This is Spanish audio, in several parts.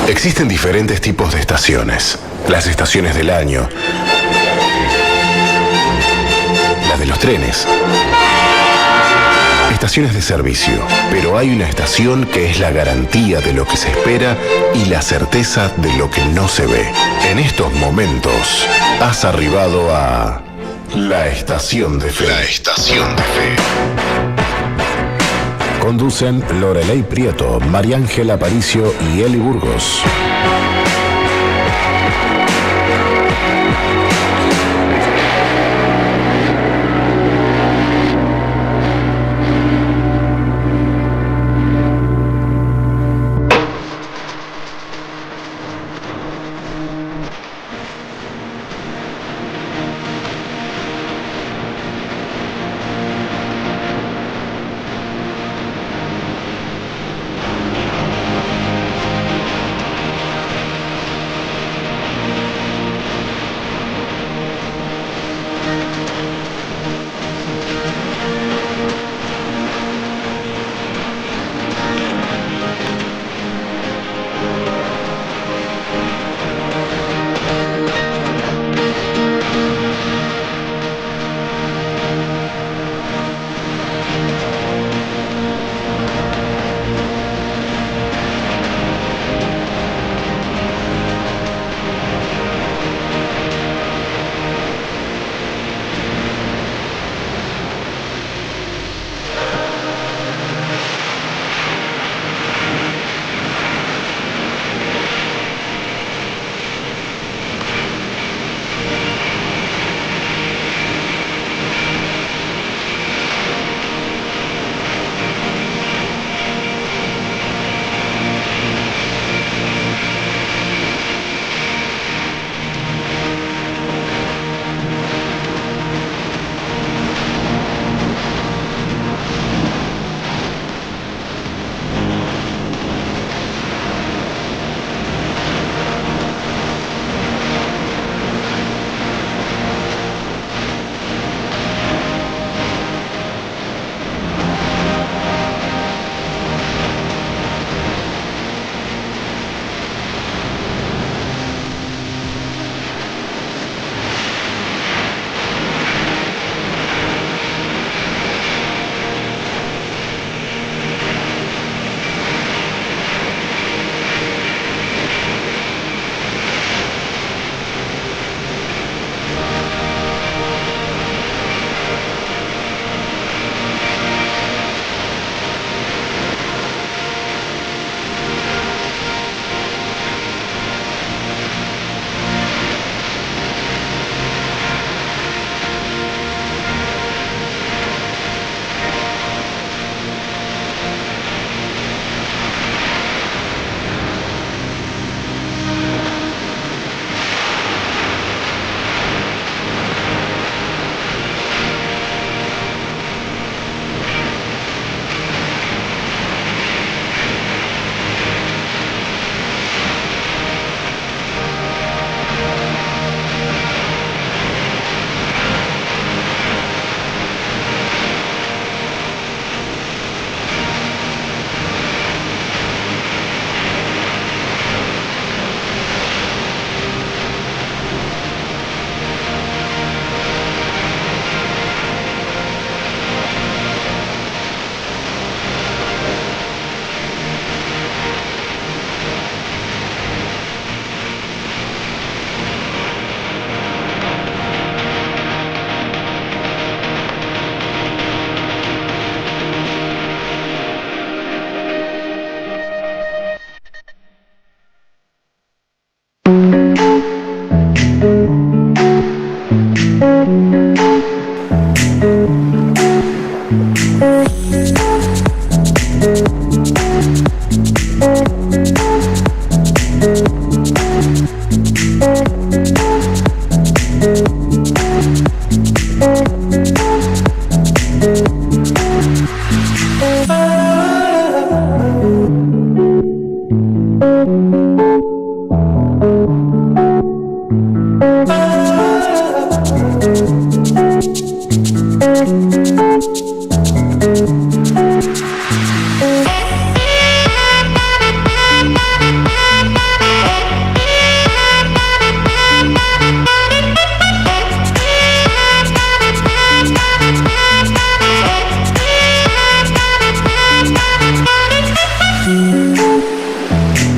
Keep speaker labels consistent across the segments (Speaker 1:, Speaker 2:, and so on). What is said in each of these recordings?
Speaker 1: Existen diferentes tipos de estaciones. Las estaciones del año, las de los trenes, estaciones de servicio. Pero hay una estación que es la garantía de lo que se espera y la certeza de lo que no se ve. En estos momentos, has arribado a la Estación de Fe. La Estación de Fe. Conducen Loreley Prieto, María Ángela Aparicio y Eli Burgos.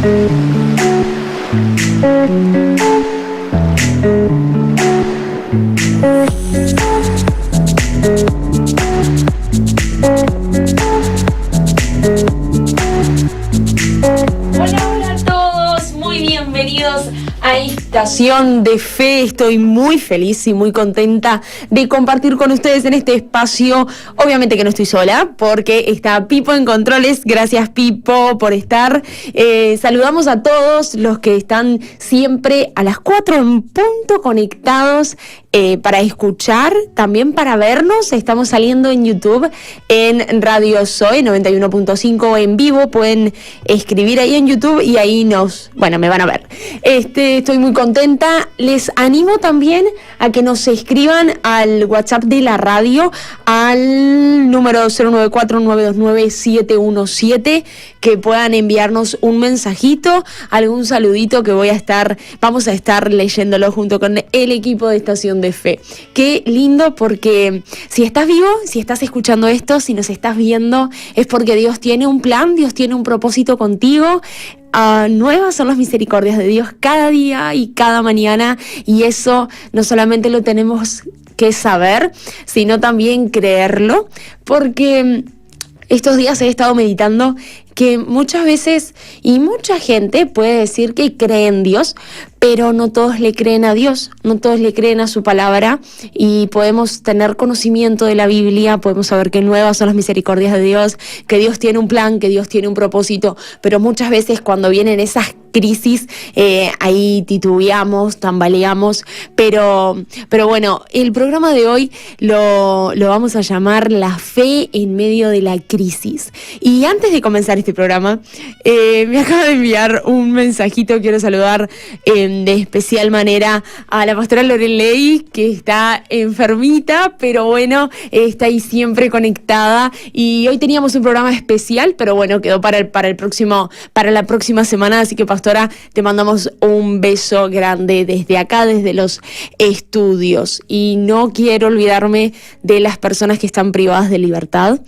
Speaker 2: Hola a todos, muy bienvenidos a Estación de Fe. Estoy muy feliz y muy contenta de compartir con ustedes en este espacio. Obviamente que no estoy sola, porque está Pipo en controles. Gracias, Pipo, por estar. Saludamos a todos los que están siempre a las 4 en punto conectados para escuchar, también para vernos. Estamos saliendo en YouTube, en Radio Zoe 91.5 en vivo. Pueden escribir ahí en YouTube y ahí me van a ver. Estoy muy contenta. Les animo también a que nos escriban al WhatsApp de la radio, al número 094-929-717, que puedan enviarnos un mensajito, algún saludito que vamos a estar leyéndolo junto con el equipo de Estación de Fe. Qué lindo, porque si estás vivo, si estás escuchando esto, si nos estás viendo, es porque Dios tiene un plan, Dios tiene un propósito contigo. Nuevas son las misericordias de Dios cada día y cada mañana, y eso no solamente lo tenemos que saber, sino también creerlo, porque estos días he estado meditando que muchas veces y mucha gente puede decir que cree en Dios, pero no todos le creen a Dios, no todos le creen a su palabra, y podemos tener conocimiento de la Biblia, podemos saber que nuevas son las misericordias de Dios, que Dios tiene un plan, que Dios tiene un propósito, pero muchas veces cuando vienen esas crisis, ahí titubeamos, tambaleamos, pero bueno, el programa de hoy lo vamos a llamar La Fe en Medio de la Crisis. Y antes de comenzar este programa, me acaba de enviar un mensajito. Quiero saludar de especial manera a la pastora Lorelei, que está enfermita, pero bueno, está ahí siempre conectada, y hoy teníamos un programa especial, pero bueno, quedó para la próxima semana, así que pastora, te mandamos un beso grande desde acá, desde los estudios, y no quiero olvidarme de las personas que están privadas de libertad.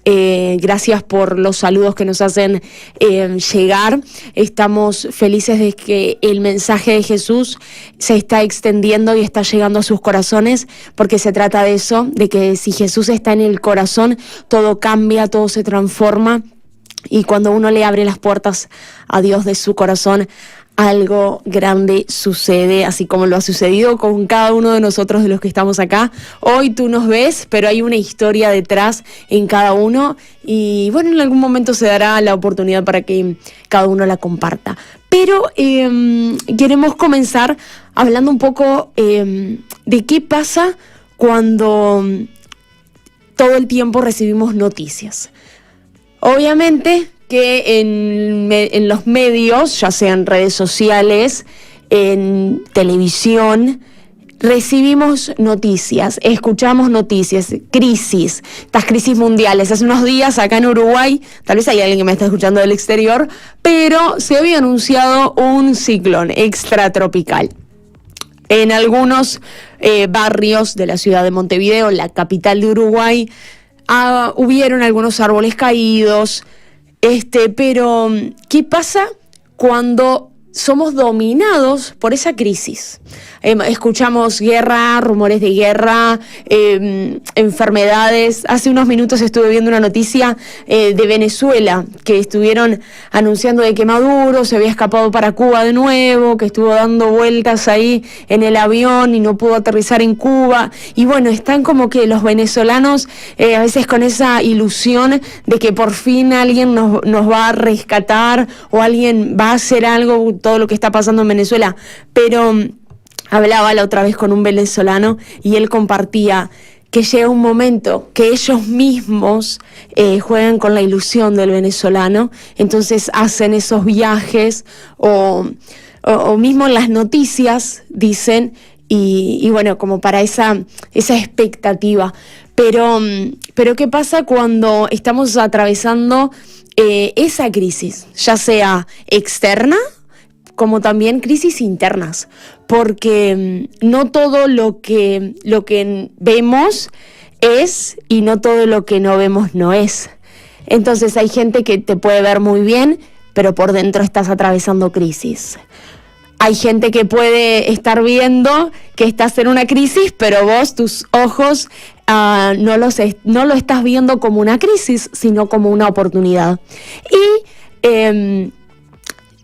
Speaker 2: Gracias por los saludos que nos hacen llegar. Estamos felices de que el mensaje de Jesús se está extendiendo y está llegando a sus corazones, porque se trata de eso, de que si Jesús está en el corazón, todo cambia, todo se transforma, y cuando uno le abre las puertas a Dios de su corazón, algo grande sucede, así como lo ha sucedido con cada uno de nosotros, de los que estamos acá. Hoy tú nos ves, pero hay una historia detrás en cada uno, y bueno, en algún momento se dará la oportunidad para que cada uno la comparta. Pero queremos comenzar hablando un poco de qué pasa cuando todo el tiempo recibimos noticias. Obviamente que en los medios, ya sean redes sociales, en televisión, recibimos noticias, escuchamos noticias, estas crisis mundiales. Hace unos días acá en Uruguay, tal vez hay alguien que me está escuchando del exterior, pero se había anunciado un ciclón extratropical. En algunos barrios de la ciudad de Montevideo, la capital de Uruguay, hubieron algunos árboles caídos. Pero ¿qué pasa cuando somos dominados por esa crisis? Escuchamos guerra, rumores de guerra, enfermedades. Hace unos minutos estuve viendo una noticia de Venezuela, que estuvieron anunciando de que Maduro se había escapado para Cuba de nuevo, que estuvo dando vueltas ahí en el avión y no pudo aterrizar en Cuba. Y bueno, están como que los venezolanos a veces con esa ilusión de que por fin alguien nos va a rescatar, o alguien va a hacer algo, todo lo que está pasando en Venezuela. Pero hablaba la otra vez con un venezolano, y él compartía que llega un momento que ellos mismos juegan con la ilusión del venezolano, entonces hacen esos viajes, o mismo en las noticias dicen, y bueno, como para esa expectativa. Pero ¿qué pasa cuando estamos atravesando esa crisis, ya sea externa como también crisis internas? Porque no todo lo que vemos es, y no todo lo que no vemos no es. Entonces hay gente que te puede ver muy bien, pero por dentro estás atravesando crisis. Hay gente que puede estar viendo que estás en una crisis, pero vos, tus ojos, no lo estás viendo como una crisis, sino como una oportunidad. Y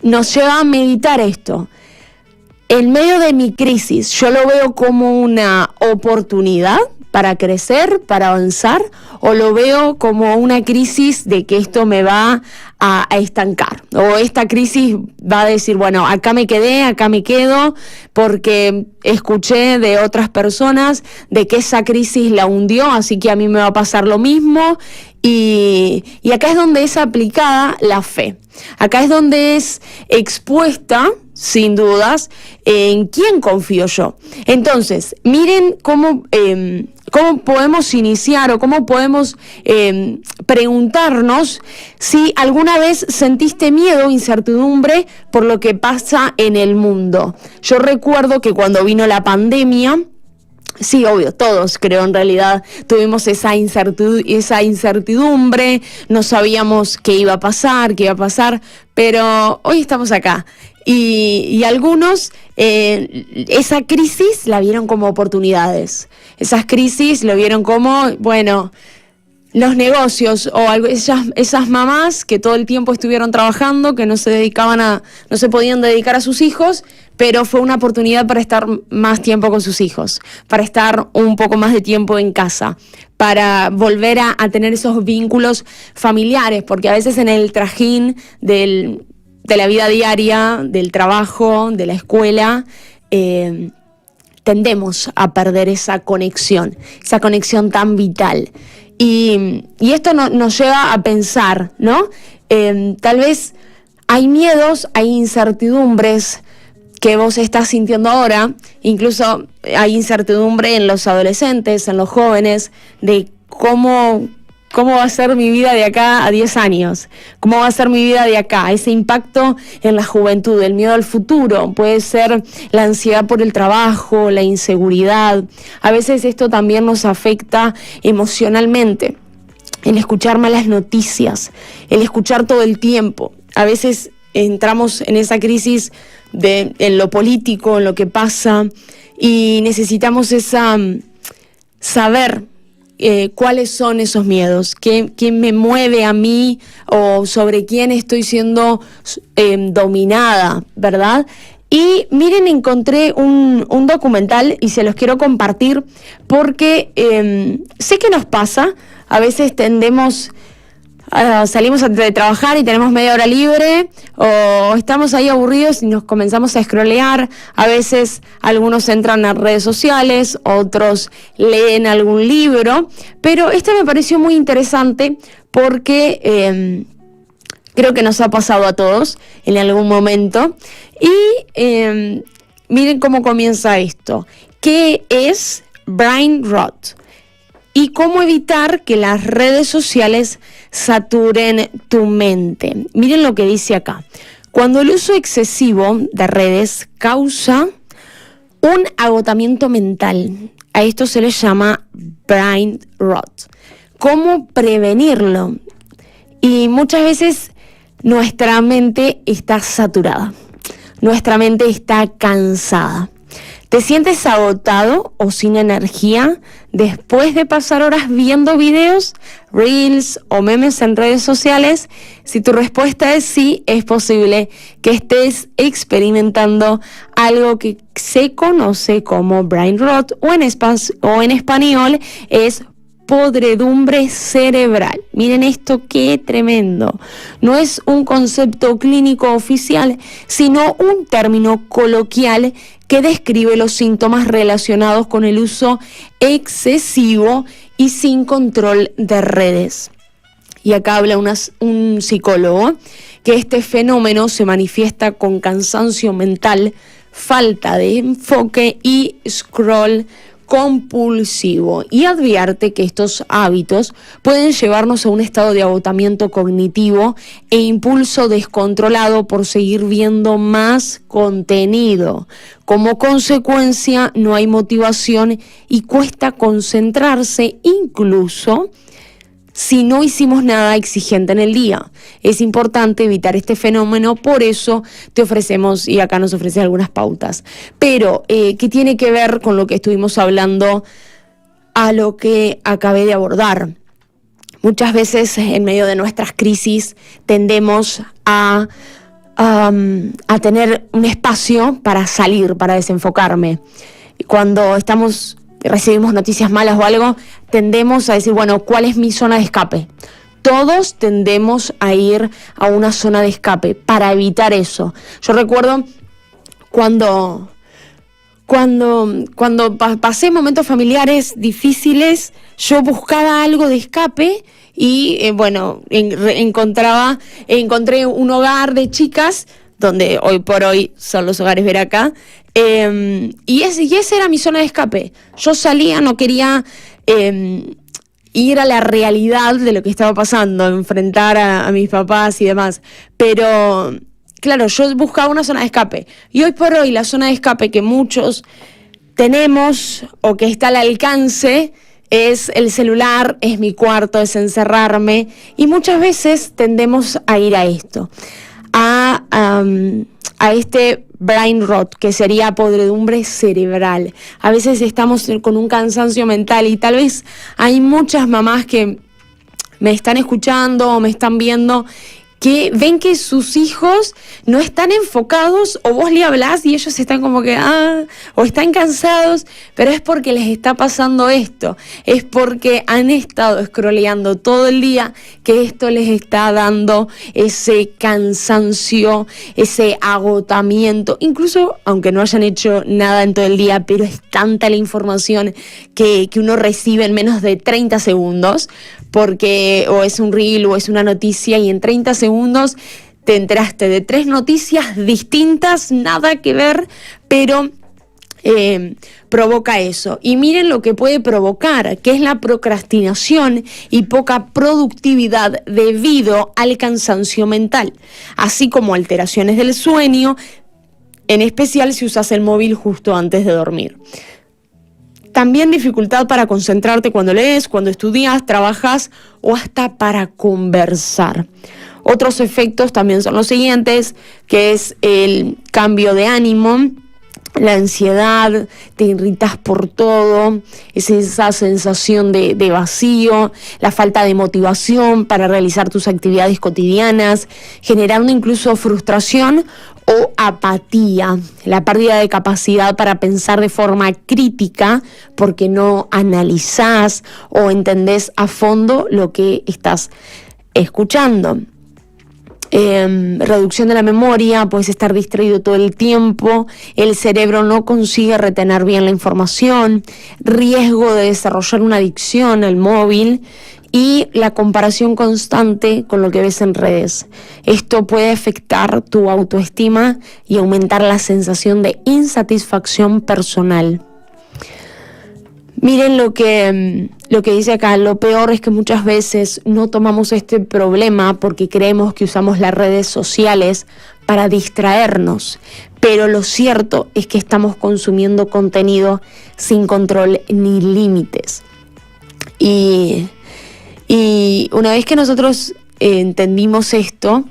Speaker 2: nos lleva a meditar esto. En medio de mi crisis, ¿yo lo veo como una oportunidad para crecer, para avanzar, o lo veo como una crisis de que esto me va a estancar? O esta crisis va a decir, bueno, acá me quedé, acá me quedo, porque escuché de otras personas de que esa crisis la hundió, así que a mí me va a pasar lo mismo. Y acá es donde es aplicada la fe. Acá es donde es expuesta, sin dudas, en quién confío yo. Entonces, miren cómo podemos iniciar o cómo podemos preguntarnos si alguna vez sentiste miedo, incertidumbre por lo que pasa en el mundo. Yo recuerdo que cuando vino la pandemia, sí, obvio, todos creo en realidad tuvimos esa incertidumbre, no sabíamos qué iba a pasar, pero hoy estamos acá. Y algunos esa crisis la vieron como oportunidades. Esas crisis lo vieron como, bueno, los negocios o esas mamás que todo el tiempo estuvieron trabajando, que no se podían dedicar a sus hijos, pero fue una oportunidad para estar más tiempo con sus hijos, para estar un poco más de tiempo en casa, para volver a tener esos vínculos familiares, porque a veces en el trajín de la vida diaria, del trabajo, de la escuela, tendemos a perder esa conexión tan vital. Y esto nos lleva a pensar, ¿no? Tal vez hay miedos, hay incertidumbres que vos estás sintiendo ahora, incluso hay incertidumbre en los adolescentes, en los jóvenes, de cómo va a ser mi vida de acá a 10 años, cómo va a ser mi vida de acá, ese impacto en la juventud, el miedo al futuro, puede ser la ansiedad por el trabajo, la inseguridad. A veces esto también nos afecta emocionalmente, el escuchar malas noticias, el escuchar todo el tiempo. A veces entramos en esa crisis en lo político, en lo que pasa, y necesitamos saber cuáles son esos miedos, quién me mueve a mí o sobre quién estoy siendo dominada, ¿verdad? Y miren, encontré un documental y se los quiero compartir porque sé que nos pasa, a veces salimos de trabajar y tenemos media hora libre o estamos ahí aburridos y nos comenzamos a scrollear. A veces algunos entran a redes sociales, otros leen algún libro, pero este me pareció muy interesante porque creo que nos ha pasado a todos en algún momento. Y miren cómo comienza esto. ¿Qué es brain rot? Y cómo evitar que las redes sociales saturen tu mente. Miren lo que dice acá. Cuando el uso excesivo de redes causa un agotamiento mental, a esto se le llama brain rot. ¿Cómo prevenirlo? Y muchas veces nuestra mente está saturada. Nuestra mente está cansada. ¿Te sientes agotado o sin energía después de pasar horas viendo videos, reels o memes en redes sociales? Si tu respuesta es sí, es posible que estés experimentando algo que se conoce como brain rot o en español es podredumbre cerebral. Miren esto, qué tremendo. No es un concepto clínico oficial, sino un término coloquial que describe los síntomas relacionados con el uso excesivo y sin control de redes. Y acá habla un psicólogo que este fenómeno se manifiesta con cansancio mental, falta de enfoque y scroll compulsivo, y advierte que estos hábitos pueden llevarnos a un estado de agotamiento cognitivo e impulso descontrolado por seguir viendo más contenido. Como consecuencia, no hay motivación y cuesta concentrarse, incluso si no hicimos nada exigente en el día. Es importante evitar este fenómeno, por eso te ofrecemos, y acá nos ofrece algunas pautas. Pero, ¿qué tiene que ver con lo que estuvimos hablando a lo que acabé de abordar? Muchas veces en medio de nuestras crisis tendemos a tener un espacio para salir, para desenfocarme. Cuando recibimos noticias malas o algo, tendemos a decir, bueno, ¿cuál es mi zona de escape? Todos tendemos a ir a una zona de escape para evitar eso. Yo recuerdo cuando pasé momentos familiares difíciles, yo buscaba algo de escape y encontré un hogar de chicas, donde hoy por hoy son los hogares Veracá, y esa era mi zona de escape. Yo salía, no quería ir a la realidad de lo que estaba pasando, enfrentar a mis papás y demás, pero claro, yo buscaba una zona de escape, y hoy por hoy la zona de escape que muchos tenemos o que está al alcance es el celular, es mi cuarto, es encerrarme, y muchas veces tendemos a ir a esto, a este brain rot, que sería podredumbre cerebral. A veces estamos con un cansancio mental, y tal vez hay muchas mamás que me están escuchando o me están viendo que ven que sus hijos no están enfocados, o vos le hablás y ellos están como que, o están cansados, pero es porque les está pasando esto, es porque han estado scrolleando todo el día, que esto les está dando ese cansancio, ese agotamiento, incluso aunque no hayan hecho nada en todo el día, pero es tanta la información que uno recibe en menos de 30 segundos, porque o es un reel o es una noticia, y en 30 segundos te enteraste de 3 noticias distintas, nada que ver, pero provoca eso. Y miren lo que puede provocar, que es la procrastinación y poca productividad debido al cansancio mental, así como alteraciones del sueño, en especial si usas el móvil justo antes de dormir. También dificultad para concentrarte cuando lees, cuando estudias, trabajas o hasta para conversar. Otros efectos también son los siguientes, que es el cambio de ánimo, la ansiedad, te irritas por todo, es esa sensación de vacío, la falta de motivación para realizar tus actividades cotidianas, generando incluso frustración o apatía, la pérdida de capacidad para pensar de forma crítica porque no analizás o entendés a fondo lo que estás escuchando. Reducción de la memoria, puedes estar distraído todo el tiempo, el cerebro no consigue retener bien la información, riesgo de desarrollar una adicción al móvil y la comparación constante con lo que ves en redes. Esto puede afectar tu autoestima y aumentar la sensación de insatisfacción personal. Miren lo que dice acá, lo peor es que muchas veces no tomamos este problema porque creemos que usamos las redes sociales para distraernos, pero lo cierto es que estamos consumiendo contenido sin control ni límites. Y una vez que nosotros entendimos esto,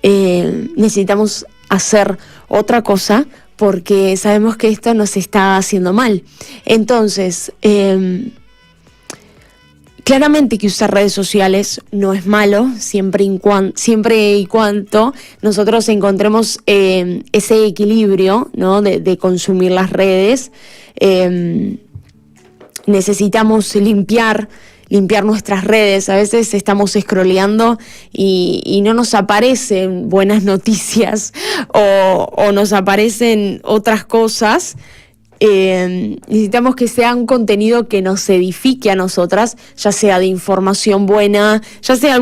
Speaker 2: necesitamos hacer otra cosa, porque sabemos que esto nos está haciendo mal. Entonces, claramente que usar redes sociales no es malo, siempre y cuando nosotros encontremos ese equilibrio, ¿no? de consumir las redes. Necesitamos limpiar nuestras redes. A veces estamos scrolleando y no nos aparecen buenas noticias o nos aparecen otras cosas. Necesitamos que sea un contenido que nos edifique a nosotras, ya sea de información buena, ya sea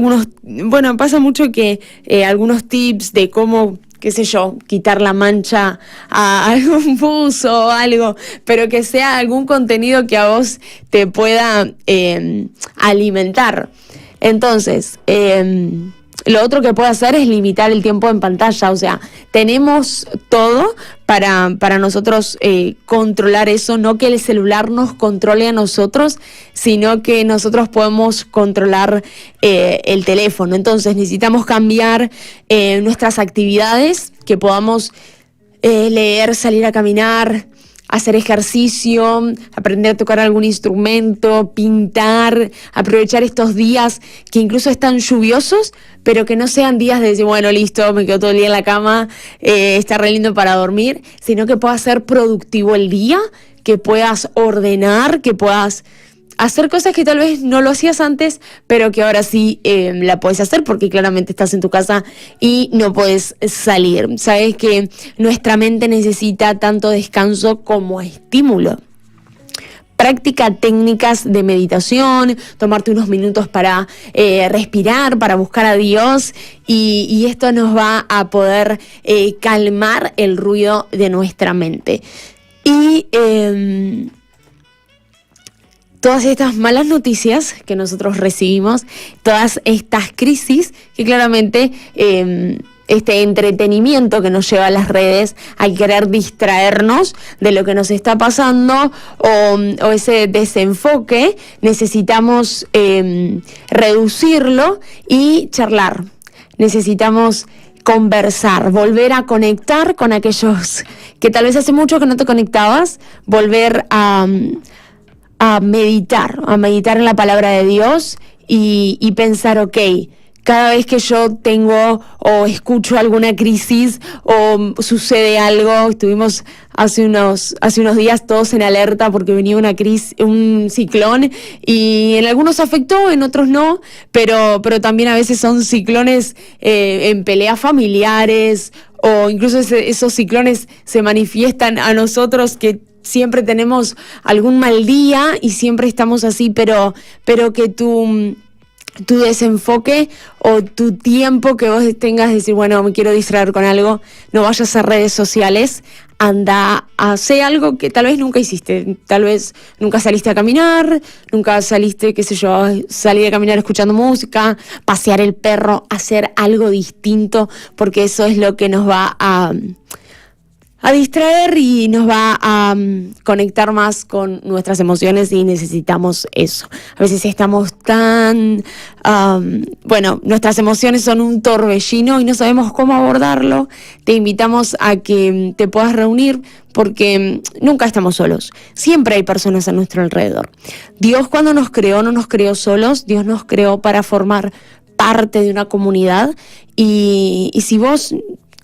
Speaker 2: pasa mucho que algunos tips de cómo, qué sé yo, quitar la mancha a algún buzo o algo, pero que sea algún contenido que a vos te pueda alimentar. Entonces, lo otro que puedo hacer es limitar el tiempo en pantalla. O sea, tenemos todo para nosotros controlar eso, no que el celular nos controle a nosotros, sino que nosotros podemos controlar el teléfono. Entonces necesitamos cambiar nuestras actividades, que podamos leer, salir a caminar, hacer ejercicio, aprender a tocar algún instrumento, pintar, aprovechar estos días que incluso están lluviosos, pero que no sean días de decir, bueno, listo, me quedo todo el día en la cama, está re lindo para dormir, sino que pueda ser productivo el día, que puedas ordenar, que puedas hacer cosas que tal vez no lo hacías antes, pero que ahora sí la puedes hacer porque claramente estás en tu casa y no puedes salir. Sabes que nuestra mente necesita tanto descanso como estímulo. Practica técnicas de meditación, tomarte unos minutos para respirar, para buscar a Dios, y esto nos va a poder calmar el ruido de nuestra mente. Y todas estas malas noticias que nosotros recibimos, todas estas crisis que claramente este entretenimiento que nos lleva a las redes, al querer distraernos de lo que nos está pasando o ese desenfoque, necesitamos reducirlo y charlar. Necesitamos conversar, volver a conectar con aquellos que tal vez hace mucho que no te conectabas, volver a meditar en la palabra de Dios y pensar, ok, cada vez que yo tengo o escucho alguna crisis o sucede algo, estuvimos hace unos días todos en alerta porque venía una crisis, un ciclón, y en algunos afectó, en otros no, pero también a veces son ciclones en peleas familiares, o incluso esos ciclones se manifiestan a nosotros que siempre tenemos algún mal día y siempre estamos así, pero que tu desenfoque o tu tiempo que vos tengas de decir, bueno, me quiero distraer con algo, no vayas a redes sociales, anda a hacer algo que tal vez nunca hiciste, tal vez nunca saliste a caminar, nunca saliste, qué sé yo, salir a caminar escuchando música, pasear el perro, hacer algo distinto, porque eso es lo que nos va a distraer y nos va a conectar más con nuestras emociones, y necesitamos eso. A veces estamos tan... nuestras emociones son un torbellino y no sabemos cómo abordarlo. Te invitamos a que te puedas reunir porque nunca estamos solos. Siempre hay personas a nuestro alrededor. Dios, cuando nos creó, no nos creó solos. Dios nos creó para formar parte de una comunidad, y si vos...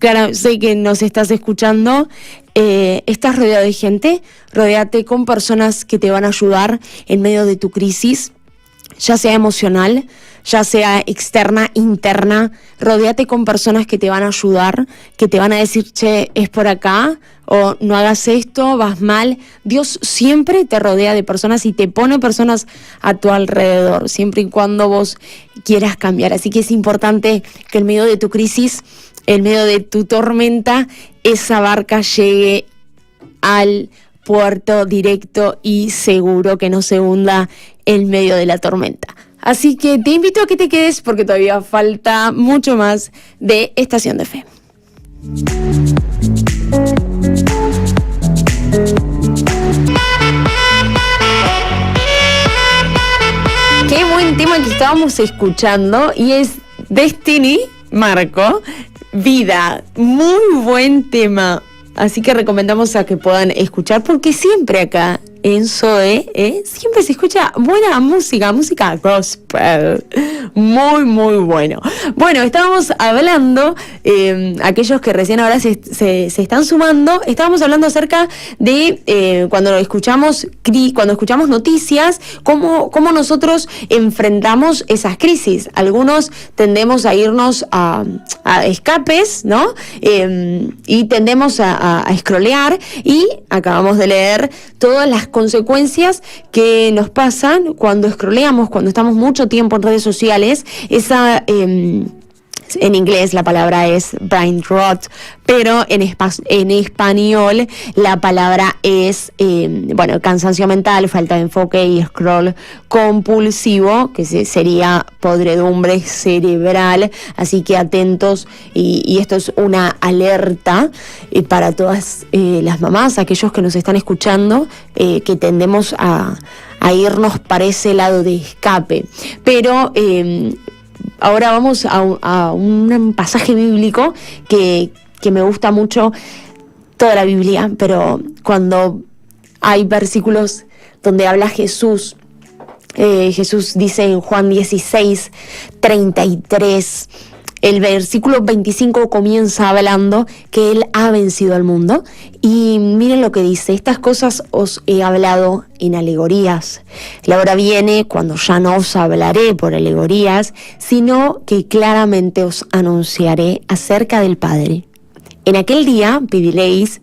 Speaker 2: Claro, sé que nos estás escuchando, estás rodeado de gente, rodéate con personas que te van a ayudar en medio de tu crisis, ya sea emocional, ya sea externa, interna. Rodéate con personas que te van a ayudar, que te van a decir, che, es por acá, o no hagas esto, vas mal. Dios siempre te rodea de personas y te pone personas a tu alrededor, siempre y cuando vos quieras cambiar. Así que es importante que en medio de tu crisis, en medio de tu tormenta, esa barca llegue al puerto directo y seguro, que no se hunda en medio de la tormenta. Así que te invito a que te quedes porque todavía falta mucho más de Estación de Fe. Qué buen tema que estábamos escuchando, y es Destiny, Marco, Vida. Muy buen tema. Así que recomendamos a que puedan escuchar, porque siempre acá en Zoe siempre se escucha buena música gospel. Muy, muy bueno. Bueno, estábamos hablando, aquellos que recién ahora se están sumando, estábamos hablando acerca de cuando escuchamos noticias, cómo nosotros enfrentamos esas crisis. Algunos tendemos a irnos a escapes, ¿no? Y tendemos a scrollear, y acabamos de leer todas las consecuencias que nos pasan cuando scrolleamos, cuando estamos mucho tiempo en redes sociales. Esa En inglés la palabra es brain rot, pero en español la palabra es, cansancio mental, falta de enfoque y scroll compulsivo, que sería podredumbre cerebral. Así que atentos, y esto es una alerta para todas las mamás, aquellos que nos están escuchando, que tendemos a irnos para ese lado de escape. Pero ahora vamos a un pasaje bíblico que me gusta mucho, toda la Biblia, pero cuando hay versículos donde habla Jesús, Jesús dice en Juan 16:33, el versículo 25 comienza hablando que Él ha vencido al mundo. Y miren lo que dice: estas cosas os he hablado en alegorías. La hora viene cuando ya no os hablaré por alegorías, sino que claramente os anunciaré acerca del Padre. En aquel día pediréis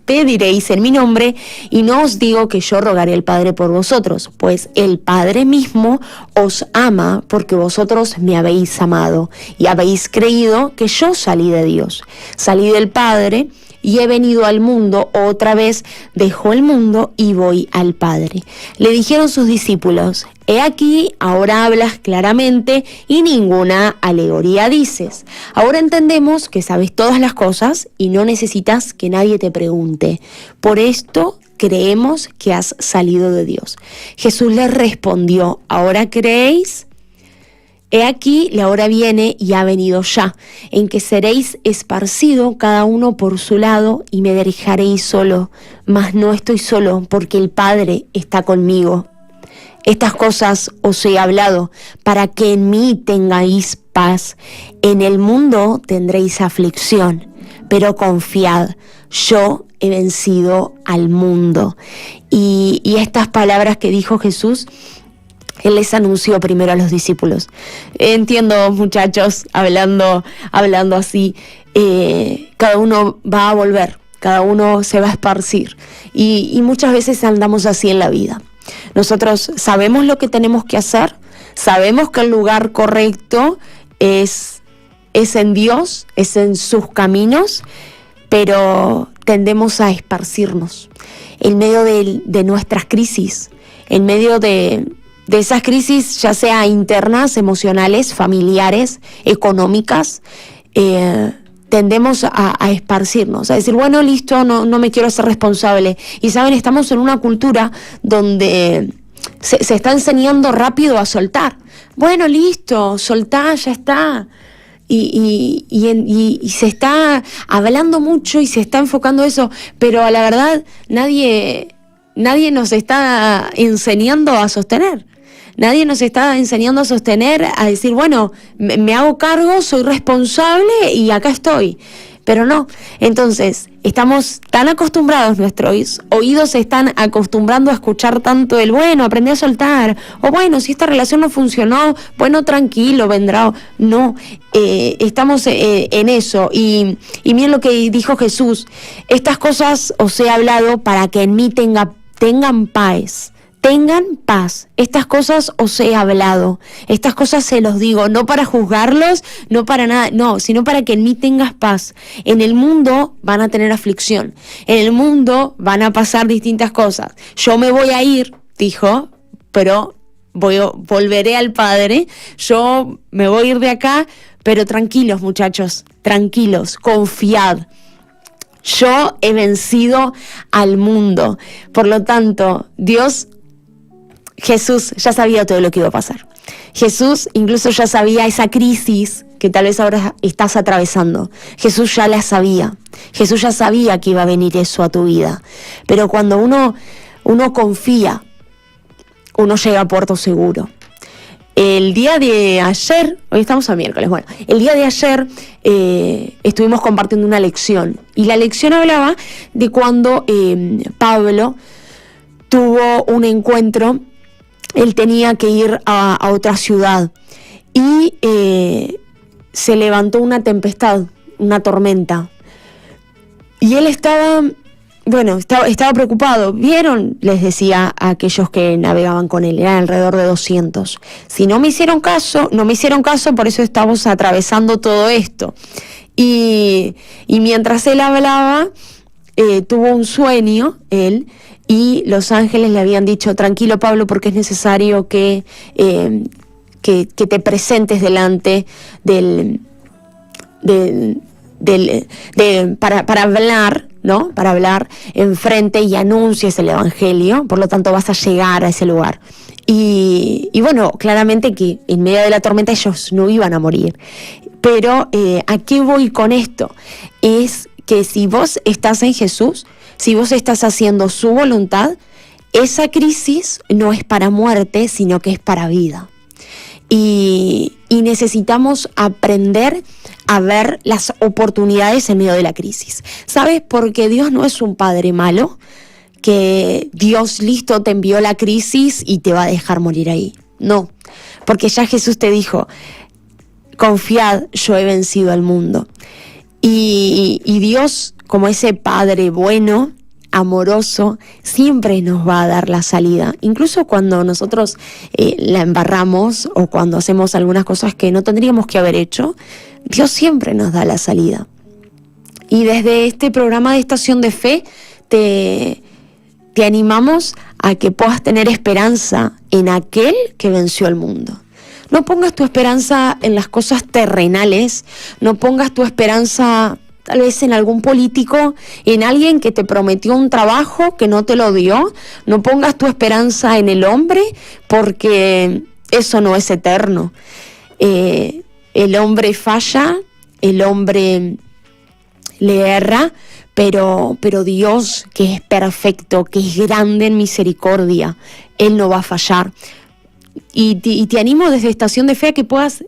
Speaker 2: en mi nombre, y no os digo que yo rogaré al Padre por vosotros, pues el Padre mismo os ama, porque vosotros me habéis amado y habéis creído que yo salí de Dios. Salí del Padre y he venido al mundo. Otra vez dejo el mundo y voy al Padre. Le dijeron sus discípulos: he aquí, ahora hablas claramente y ninguna alegoría dices. Ahora entendemos que sabes todas las cosas y no necesitas que nadie te pregunte. Por esto creemos que has salido de Dios. Jesús les respondió: ¿ahora creéis? He aquí, la hora viene y ha venido ya, en que seréis esparcidos cada uno por su lado y me dejaréis solo. Mas no estoy solo, porque el Padre está conmigo. Estas cosas os he hablado para que en mí tengáis paz. En el mundo tendréis aflicción, pero confiad, yo he vencido al mundo. Y estas palabras que dijo Jesús, Él les anunció primero a los discípulos. Entiendo, muchachos, hablando así, cada uno va a volver, cada uno se va a esparcir. Y muchas veces andamos así en la vida. Nosotros sabemos lo que tenemos que hacer, sabemos que el lugar correcto es en Dios, es en sus caminos, pero tendemos a esparcirnos en medio de nuestras crisis, en medio de esas crisis, ya sea internas, emocionales, familiares, económicas. Tendemos a esparcirnos, a decir, bueno, listo, no me quiero hacer responsable. Y saben, estamos en una cultura donde se está enseñando rápido a soltar. Bueno, listo, soltá, ya está. Y se está hablando mucho y se está enfocando eso, pero a la verdad nadie nos está enseñando a sostener. Nadie nos está enseñando a sostener, a decir, bueno, me hago cargo, soy responsable y acá estoy. Pero no. Entonces, estamos tan acostumbrados, nuestros oídos se están acostumbrando a escuchar tanto el, bueno, aprendí a soltar, o bueno, si esta relación no funcionó, bueno, tranquilo, vendrá. No, estamos en eso. Y miren lo que dijo Jesús: estas cosas os he hablado para que en mí tengan paz. Tengan paz. Estas cosas os he hablado. Estas cosas se los digo, no para juzgarlos, no para nada, no, sino para que en mí tengas paz. En el mundo van a tener aflicción. En el mundo van a pasar distintas cosas. Yo me voy a ir, dijo, pero volveré al Padre. Yo me voy a ir de acá, pero tranquilos, muchachos, tranquilos, confiad. Yo he vencido al mundo. Por lo tanto, Jesús ya sabía todo lo que iba a pasar. Jesús incluso ya sabía esa crisis que tal vez ahora estás atravesando. Jesús ya la sabía. Jesús ya sabía que iba a venir eso a tu vida. Pero cuando uno confía, uno llega a puerto seguro. El día de ayer, hoy estamos a miércoles, bueno, el día de ayer estuvimos compartiendo una lección. Y la lección hablaba de cuando Pablo tuvo un encuentro. Él tenía que ir a otra ciudad y se levantó una tempestad, una tormenta. Y él estaba bueno, estaba preocupado. ¿Vieron? Les decía a aquellos que navegaban con él, eran alrededor de 200. Si no me hicieron caso, por eso estamos atravesando todo esto. Y mientras él hablaba, tuvo un sueño, él, y los ángeles le habían dicho: tranquilo, Pablo, porque es necesario que te presentes delante para hablar, ¿no? Para hablar enfrente y anuncies el evangelio, por lo tanto vas a llegar a ese lugar. Y bueno, claramente que en medio de la tormenta ellos no iban a morir. Pero ¿a qué voy con esto? Es que si vos estás en Jesús, si vos estás haciendo su voluntad, esa crisis no es para muerte, sino que es para vida. Y necesitamos aprender a ver las oportunidades en medio de la crisis. ¿Sabes? Porque Dios no es un padre malo, que Dios, listo, te envió la crisis y te va a dejar morir ahí. No, porque ya Jesús te dijo: confiad, yo he vencido al mundo. Y Dios, como ese padre bueno, amoroso, siempre nos va a dar la salida. Incluso cuando nosotros la embarramos o cuando hacemos algunas cosas que no tendríamos que haber hecho, Dios siempre nos da la salida. Y desde este programa de Estación de Fe te animamos a que puedas tener esperanza en aquel que venció al mundo. No pongas tu esperanza en las cosas terrenales, no pongas tu esperanza tal vez en algún político, en alguien que te prometió un trabajo que no te lo dio. No pongas tu esperanza en el hombre, porque eso no es eterno. El hombre falla, el hombre le erra, pero Dios, que es perfecto, que es grande en misericordia, Él no va a fallar. Y te animo desde Estación de Fe a que puedas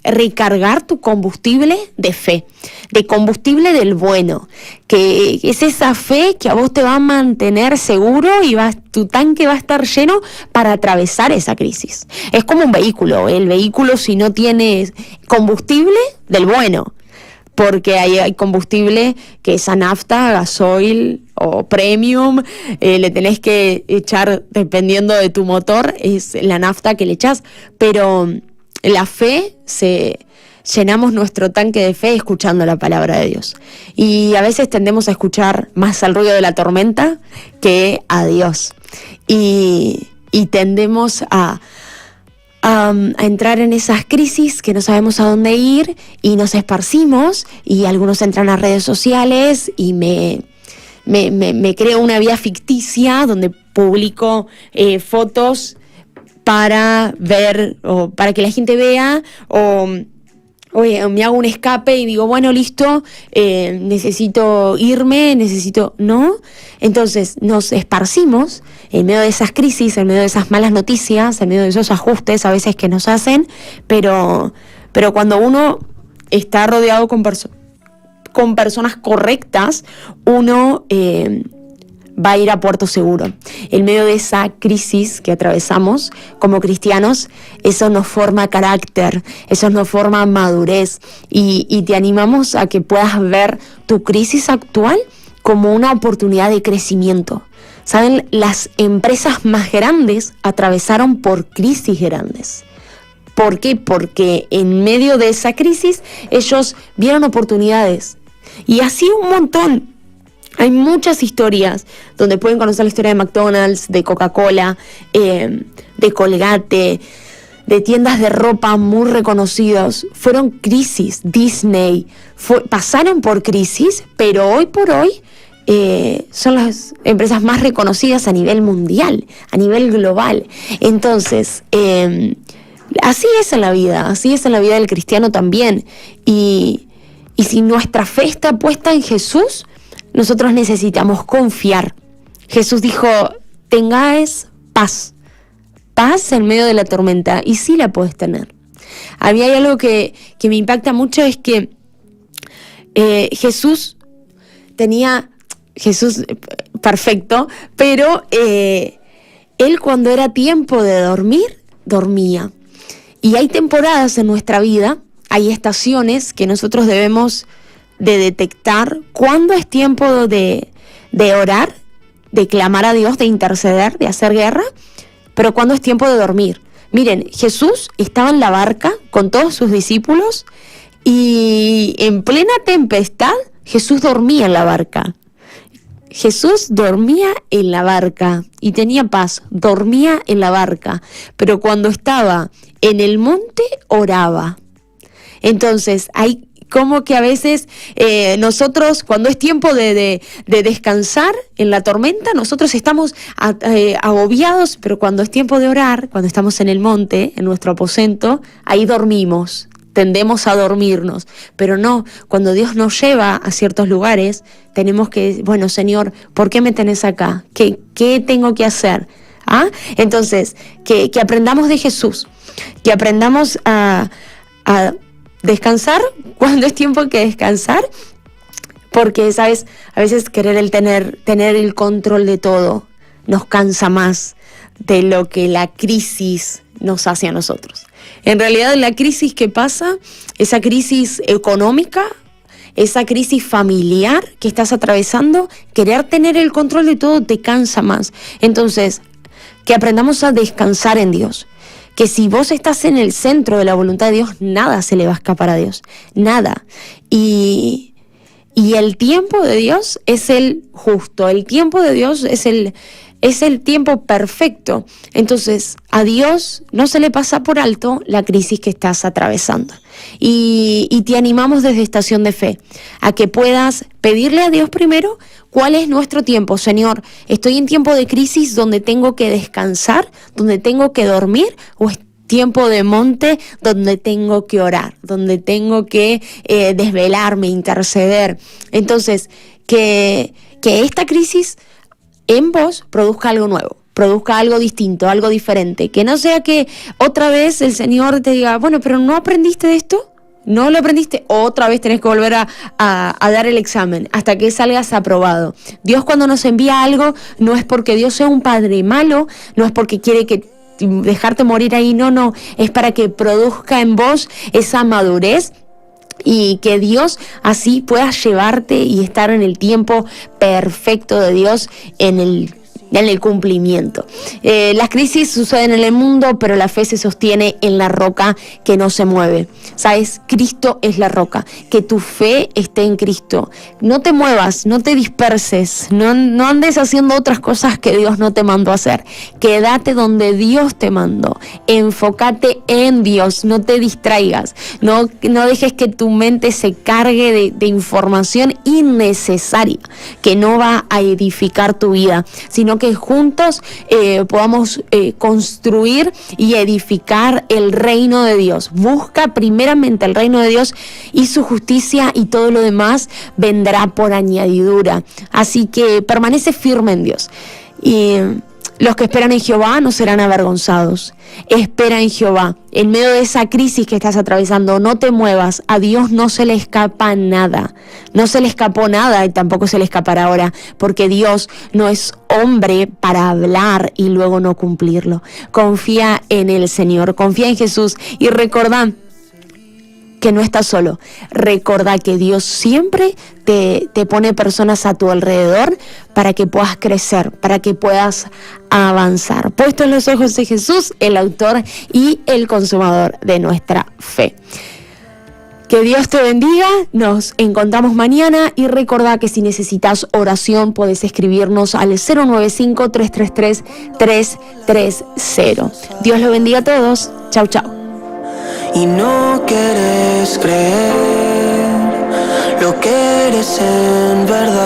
Speaker 2: recargar tu combustible de fe, de combustible del bueno, que es esa fe que a vos te va a mantener seguro y tu tanque va a estar lleno para atravesar esa crisis. Es como un vehículo, el vehículo, si no tiene combustible, del bueno, porque hay combustible que es a nafta, gasoil o premium, le tenés que echar, dependiendo de tu motor, es la nafta que le echás, pero la fe, llenamos nuestro tanque de fe escuchando la palabra de Dios. Y a veces tendemos a escuchar más al ruido de la tormenta que a Dios. Y tendemos a entrar en esas crisis que no sabemos a dónde ir y nos esparcimos, y algunos entran a redes sociales y me creo una vida ficticia donde publico fotos para ver o para que la gente vea, o me hago un escape y digo, bueno, listo, necesito irme, ¿no? Entonces nos esparcimos en medio de esas crisis, en medio de esas malas noticias, en medio de esos ajustes a veces que nos hacen, pero cuando uno está rodeado con personas correctas, uno va a ir a puerto seguro. En medio de esa crisis que atravesamos como cristianos, eso nos forma carácter, eso nos forma madurez, y te animamos a que puedas ver tu crisis actual como una oportunidad de crecimiento. ¿Saben? Las empresas más grandes atravesaron por crisis grandes. ¿Por qué? Porque en medio de esa crisis ellos vieron oportunidades. Y así un montón. Hay muchas historias donde pueden conocer la historia de McDonald's, de Coca-Cola, de Colgate, de tiendas de ropa muy reconocidos. Fueron crisis. Disney pasaron por crisis, pero hoy por hoy son las empresas más reconocidas a nivel mundial, a nivel global. Entonces, así es en la vida del cristiano también. Y si nuestra fe está puesta en Jesús, nosotros necesitamos confiar. Jesús dijo: tengáis paz en medio de la tormenta, y sí la puedes tener. A mí hay algo que me impacta mucho, es que Jesús perfecto, pero él, cuando era tiempo de dormir, dormía. Y hay temporadas en nuestra vida, hay estaciones que nosotros debemos de detectar cuándo es tiempo de de orar, de clamar a Dios, de interceder, de hacer guerra, pero cuando es tiempo de dormir. Miren, Jesús estaba en la barca con todos sus discípulos y en plena tempestad Jesús dormía en la barca. Jesús dormía en la barca y tenía paz, dormía en la barca, pero cuando estaba en el monte oraba. Entonces, hay como que a veces nosotros, cuando es tiempo de descansar en la tormenta, nosotros estamos agobiados, pero cuando es tiempo de orar, cuando estamos en el monte, en nuestro aposento, ahí dormimos. Tendemos a dormirnos, pero no, cuando Dios nos lleva a ciertos lugares, tenemos que, bueno, Señor, ¿por qué me tenés acá? ¿Qué tengo que hacer? ¿Ah? Entonces, que aprendamos de Jesús, que aprendamos a descansar cuando es tiempo que descansar, porque, ¿sabes? A veces querer tener el control de todo nos cansa más de lo que la crisis nos hace a nosotros. En realidad, la crisis que pasa, esa crisis económica, esa crisis familiar que estás atravesando, querer tener el control de todo te cansa más. Entonces, que aprendamos a descansar en Dios. Que si vos estás en el centro de la voluntad de Dios, nada se le va a escapar a Dios. Nada. Y el tiempo de Dios es el justo. El tiempo de Dios es el tiempo perfecto. Entonces, a Dios no se le pasa por alto la crisis que estás atravesando. Y te animamos desde Estación de Fe a que puedas pedirle a Dios primero cuál es nuestro tiempo. Señor, estoy en tiempo de crisis donde tengo que descansar, donde tengo que dormir, o es tiempo de monte donde tengo que orar, donde tengo que desvelarme, interceder. Entonces, que esta crisis en vos produzca algo nuevo, produzca algo distinto, algo diferente. Que no sea que otra vez el Señor te diga, bueno, pero ¿no aprendiste de esto? ¿No lo aprendiste? Otra vez tenés que volver a dar el examen hasta que salgas aprobado. Dios, cuando nos envía algo, no es porque Dios sea un padre malo, no es porque quiere que dejarte morir ahí, no, es para que produzca en vos esa madurez y que Dios así pueda llevarte y estar en el tiempo perfecto de Dios en el cumplimiento. Las crisis suceden en el mundo, pero la fe se sostiene en la roca que no se mueve. ¿Sabes? Cristo es la roca. Que tu fe esté en Cristo. No te muevas, no te disperses, no andes haciendo otras cosas que Dios no te mandó a hacer. Quédate donde Dios te mandó. Enfócate en Dios, no te distraigas. No dejes que tu mente se cargue de información innecesaria que no va a edificar tu vida, sino que juntos podamos construir y edificar el reino de Dios. Busca primeramente el reino de Dios y su justicia, y todo lo demás vendrá por añadidura. Así que permanece firme en Dios. Y los que esperan en Jehová no serán avergonzados. Espera en Jehová. En medio de esa crisis que estás atravesando, no te muevas. A Dios no se le escapa nada. No se le escapó nada y tampoco se le escapará ahora, porque Dios no es hombre para hablar y luego no cumplirlo. Confía en el Señor, confía en Jesús y recordá que no estás solo. Recordá que Dios siempre te pone personas a tu alrededor para que puedas crecer, para que puedas avanzar. Puestos los ojos de Jesús, el autor y el consumador de nuestra fe. Que Dios te bendiga, nos encontramos mañana y recordá que si necesitas oración podés escribirnos al 095-333-330. Dios lo bendiga a todos. Chau, chau.
Speaker 3: Y no quieres creer lo que eres en verdad.